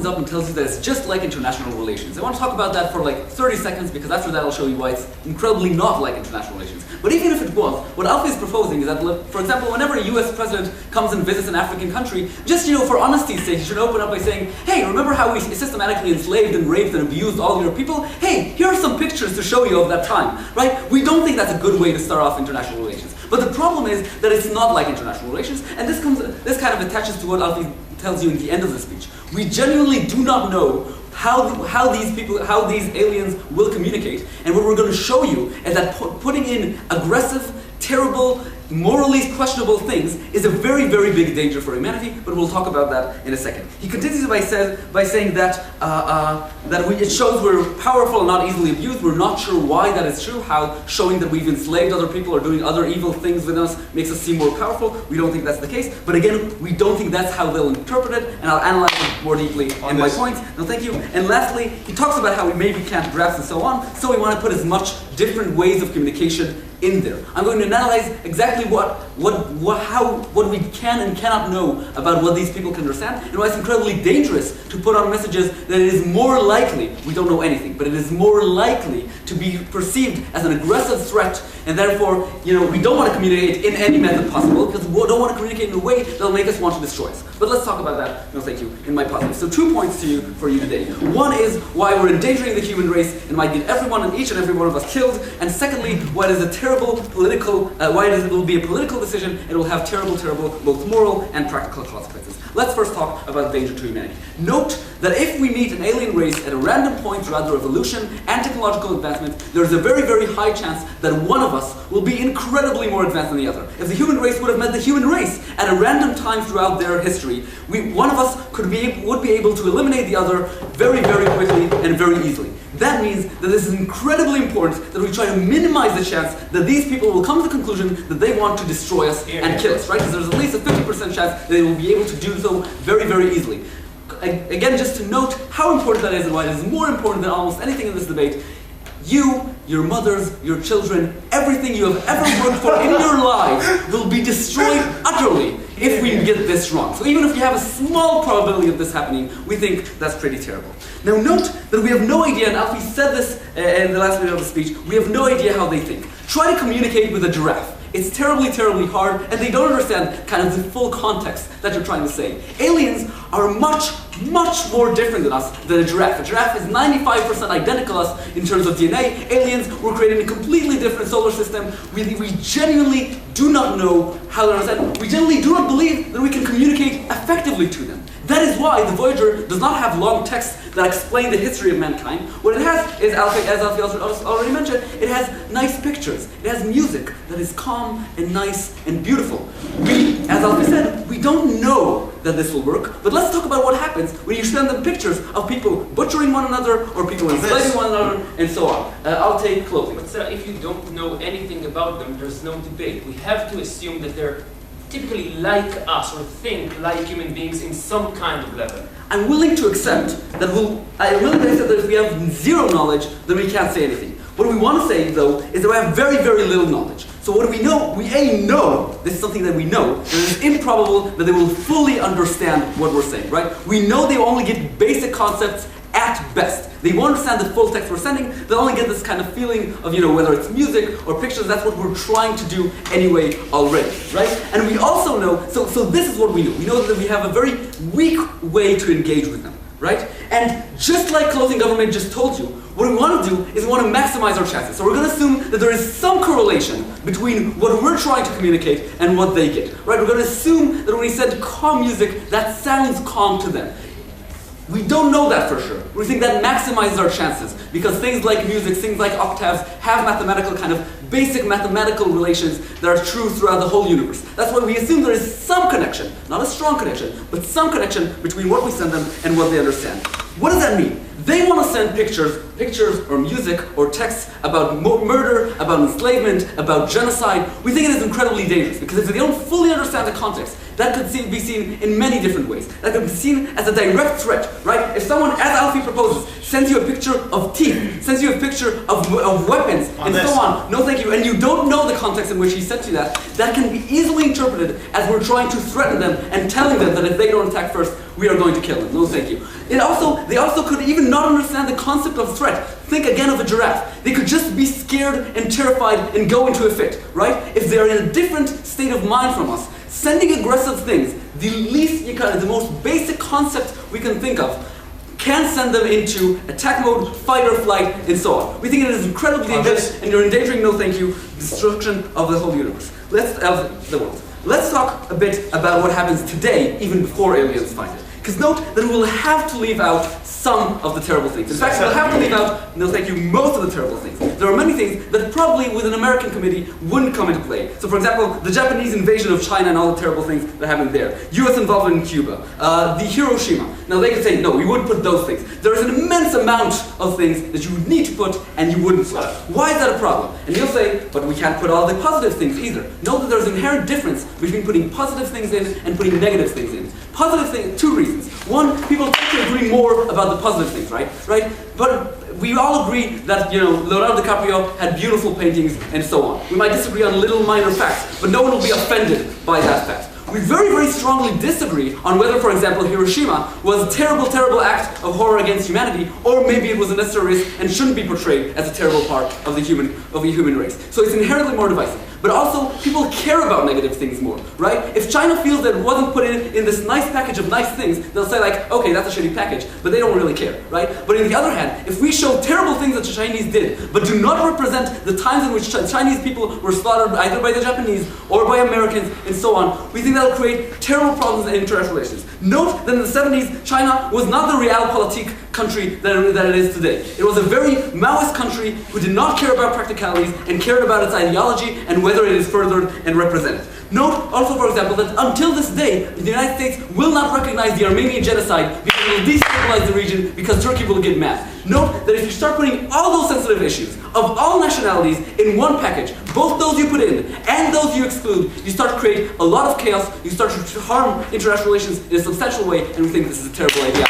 opens up and tells you that it's just like international relations. I want to talk about that for like 30 seconds because after that I'll show you why it's incredibly not like international relations. But even if it was, what Alfie is proposing is that, for example, whenever a US president comes and visits an African country, just, for honesty's sake, you should open up by saying, hey, remember how we systematically enslaved and raped and abused all your people? Hey, here are some pictures to show you of that time, right? We don't think that's a good way to start off international relations. But the problem is that it's not like international relations, and this kind of attaches to what Alfie tells you in the end of the speech. We genuinely do not know how these aliens will communicate, and what we're going to show you is that putting in aggressive, terrible, morally questionable things is a very, very big danger for humanity, but we'll talk about that in a second. He continues by saying that it shows we're powerful and not easily abused. We're not sure why that is true, how showing that we've enslaved other people or doing other evil things with us makes us seem more powerful. We don't think that's the case, but again, we don't think that's how they'll interpret it, and I'll analyze it more deeply in my points. No, thank you. And lastly, he talks about how we maybe can't grasp and so on, so we want to put as much different ways of communication in there. I'm going to analyze exactly what we can and cannot know about what these people can understand, and why it's incredibly dangerous to put on messages that it is more likely, we don't know anything, but it is more likely to be perceived as an aggressive threat, and therefore, we don't want to communicate in any method possible, because we don't want to communicate in a way that will make us want to destroy us. But let's talk about that, no thank you, in my positive. So 2 points for you today. One is why we're endangering the human race and might get everyone and each and every one of us killed, and secondly, why it is a terrible political, it will be a political decision, and it will have terrible, both moral and practical consequences. Let's first talk about danger to humanity. Note that if we meet an alien race at a random point throughout their evolution and technological advancement, there's a very, very high chance that one of us will be incredibly more advanced than the other. If the human race would have met the human race at a random time throughout their history, one of us would be able to eliminate the other very, very quickly and very easily. That means that this is incredibly important that we try to minimize the chance that these people will come to the conclusion that they want to destroy us and kill us, right? Because there's at least a 50% chance that they will be able to do so very, very easily. Again, just to note how important that is and why it is more important than almost anything in this debate, you, your mothers, your children, everything you have ever worked for in your life will be destroyed utterly if we get this wrong. So even if we have a small probability of this happening, we think that's pretty terrible. Now note that we have no idea, and Alfie said this in the last minute of the speech, we have no idea how they think. Try to communicate with a giraffe. It's terribly, terribly hard, and they don't understand kind of the full context that you're trying to say. Aliens are much, much more different than us than a giraffe. A giraffe is 95% identical to us in terms of DNA. Aliens were created in a completely different solar system. We genuinely do not know how to understand. We genuinely do not believe that we can communicate effectively to them. That is why the Voyager does not have long texts that explain the history of mankind. What it has is, as Alfie already mentioned, it has nice pictures. It has music that is calm and nice and beautiful. As Alfie said, we don't know that this will work, but let's talk about what happens when you send them pictures of people butchering one another or people enslaving one another and so on. I'll take clothing. But sir, if you don't know anything about them, there's no debate. We have to assume that they're typically like us or think like human beings in some kind of level. I'm willing to accept that if we have zero knowledge, then we can't say anything. What we want to say, though, is that we have very, very little knowledge. So what do we know? We know, this is something that we know, that it is improbable that they will fully understand what we're saying, right? We know they will only get basic concepts at best. They won't understand the full text we're sending, they'll only get this kind of feeling of, whether it's music or pictures, that's what we're trying to do anyway already, right? And we also know, so this is what we know. We know that we have a very weak way to engage with them, right? And just like closing government just told you, what we want to do is we want to maximize our chances. So we're going to assume that there is some correlation between what we're trying to communicate and what they get, right? We're going to assume that when we send calm music, that sounds calm to them. We don't know that for sure. We think that maximizes our chances because things like music, things like octaves have mathematical kind of basic mathematical relations that are true throughout the whole universe. That's why we assume there is some connection, not a strong connection, but some connection between what we send them and what they understand. What does that mean? They want to send pictures or music or texts about murder, about enslavement, about genocide. We think it is incredibly dangerous because if they don't fully understand the context, that could be seen in many different ways. That could be seen as a direct threat, right? If someone, as Alfie proposes, sends you a picture of teeth, sends you a picture of weapons, and so on. No thank you. And you don't know the context in which he sent you that. That can be easily interpreted as we're trying to threaten them and telling them that if they don't attack first, we are going to kill them. No thank you. They also could even not understand the concept of threat. Think again of a giraffe. They could just be scared and terrified and go into a fit, right? If they're in a different state of mind from us, sending aggressive things, the most basic concept we can think of, can send them into attack mode, fight or flight, and so on. We think it is incredibly dangerous, and you're endangering, no thank you, destruction of the whole universe. Of the world. Let's talk a bit about what happens today, even before aliens find it. Because note that we'll have to leave out some of the terrible things. In fact, we'll have to leave out, no thank you, most of the terrible things. There are many things that probably with an American committee wouldn't come into play. So for example, the Japanese invasion of China and all the terrible things that happened there. US involvement in Cuba. The Hiroshima. Now they could say, no, we wouldn't put those things. There is an immense amount of things that you would need to put and you wouldn't put. Why is that a problem? And you'll say, but we can't put all the positive things either. Note that there's an inherent difference between putting positive things in and putting negative things in. Positive things, two reasons. One, people tend to agree more about the positive things, right? But we all agree that, Leonardo DiCaprio had beautiful paintings and so on. We might disagree on little minor facts, but no one will be offended by that fact. We very, very strongly disagree on whether, for example, Hiroshima was a terrible, terrible act of horror against humanity, or maybe it was a necessary risk and shouldn't be portrayed as a terrible part of the human race. So it's inherently more divisive. But also, people care about negative things more, right? If China feels that it wasn't put in this nice package of nice things, they'll say like, okay, that's a shitty package, but they don't really care, right? But on the other hand, if we show terrible things that the Chinese did, but do not represent the times in which Chinese people were slaughtered either by the Japanese or by Americans and so on, we think that'll create terrible problems in international relations. Note that in the 70s, China was not the realpolitik country that it is today. It was a very Maoist country who did not care about practicalities and cared about its ideology and whether it is furthered and represented. Note also, for example, that until this day, the United States will not recognize the Armenian genocide because it will destabilize the region because Turkey will get mad. Note that if you start putting all those sensitive issues of all nationalities in one package, both those you put in and those you exclude, you start to create a lot of chaos, you start to harm international relations in a substantial way, and we think this is a terrible idea.